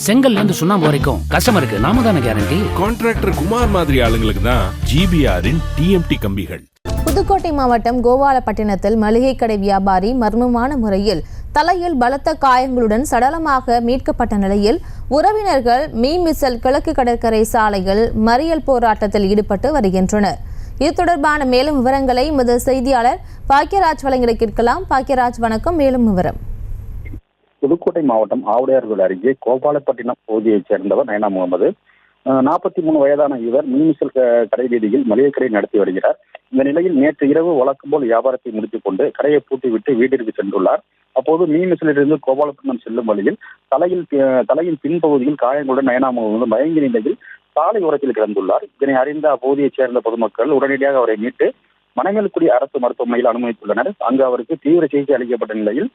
செங்கல்ல இருந்து சுண்ணாம்பு வரைக்கும் கஸ்டமருக்கு நாம தானே கேரண்டி. கான்ட்ராக்டர் குமார் மாதிரி ஆளுங்களுக்கு தான் ஜிபிஆரின் டிஎம்டி கம்பிகள். புதுக்கோட்டை மாவட்டம் கோபாலப்பட்டினத்தில் மளிகை கடை வியாபாரி மர்மமான முறையில் தலையில் பலத்த காயங்களுடன் சடலமாக மீட்கப்பட்ட நிலையில் உறவினர்கள் மீமிசல் கிழக்கு கடற்கரை சாலையில் மறியல் போராட்டத்தில் ஈடுபட்டு வருகின்றனர். இது தொடர்பான மேலும் விவரங்களை எமது செய்தியாளர் பாக்கியராஜ் வழங்கிட கேட்கலாம். பாக்கியராஜ், வணக்கம். மேலும் விவரம். புதுக்கோட்டை மாவட்டம் ஆவுடையார்கோவில் அருகே கோபாலப்பட்டினம் பகுதியைச் சேர்ந்தவர் நயனா முகமது. 43 வயதான இவர் மீமிசல் கடை வீதியில் மளிகை கடை நடத்தி வருகிறார். இந்த நிலையில் நேற்று இரவு வழக்கம் போல் வியாபாரத்தை முடித்துக் கொண்டு கடையை பூட்டிவிட்டு வீட்டிற்கு சென்றுள்ளார். அப்போது மீமிசலிலிருந்து கோபாலப்பட்டினம் செல்லும் வழியில் தலையின் பின்பகுதியில் காயங்களுடன் நயனா முகமது மயங்கிய நிலையில் சாலை ஓரத்தில் கிடந்துள்ளார். இதனை அறிந்த அப்பகுதியைச் சேர்ந்த பொதுமக்கள் உடனடியாக அவரை மீட்டு மணமேல்குடி அரசு மருத்துவமனையில் அனுமதித்துள்ளனர். அங்கு அவருக்கு தீவிர சிகிச்சை அளிக்கப்பட்ட நிலையில்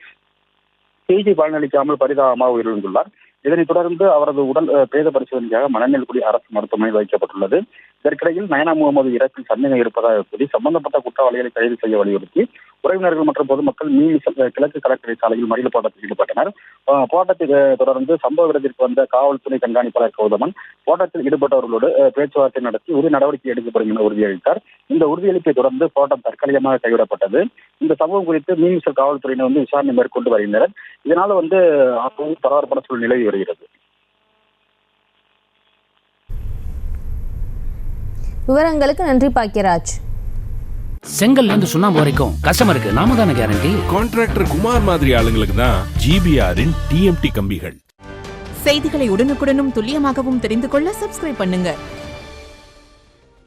சிகிச்சை பலனளிக்காமல் பரிதாபமாக உயிரிழந்துள்ளார். இதனைத் தொடர்ந்து அவரது உடல் பிரேத பரிசோதனைக்காக மணமேல்குடி அரசு மருத்துவமனையில் வைக்கப்பட்டுள்ளது. இதற்கிடையில் நயனா முகமது இறப்பில் சந்தேகம் இருப்பதாக கூறி சம்பந்தப்பட்ட குற்றவாளிகளை கைது செய்ய வலியுறுத்தி உறவினர்கள் மற்றும் பொதுமக்கள் மீமிசல் கிழக்கு கடற்கரை சாலையில் மறியல் போராட்டத்தில் ஈடுபட்டனர். போராட்டத்தை தொடர்ந்து சம்பவ இடத்திற்கு வந்த காவல்துறை கண்காணிப்பாளர் கௌதமன் போராட்டத்தில் ஈடுபட்டவர்களோடு பேச்சுவார்த்தை நடத்தி உரிய நடவடிக்கை எடுக்கப்படும் என உறுதியளித்தார். இந்த உறுதியளிப்பை தொடர்ந்து போராட்டம் தற்காலிகமாக கைவிடப்பட்டது. இந்த சம்பவம் குறித்து மீமிசல் காவல்துறையினர் விசாரணை மேற்கொண்டு வருகின்றனர். இதனால பரபரப்பான சூழ்நிலை நிலவி வருகிறது. விவரங்களுக்கு நன்றி பாக்கியராஜ். செங்கல்ல இருந்து சுண்ணாம்பு வரைக்கும் கஸ்டமருக்கு நாம தானே கேரண்டி. கான்ட்ராக்டர் குமார் மாதிரி ஆளுங்களுக்கு தான் ஜிபிஆரின் டிஎம்டி கம்பிகள். செய்திகளை உடனுக்குடனும் துல்லியமாகவும் தெரிந்து கொள்ள சப்ஸ்கிரைப் பண்ணுங்க.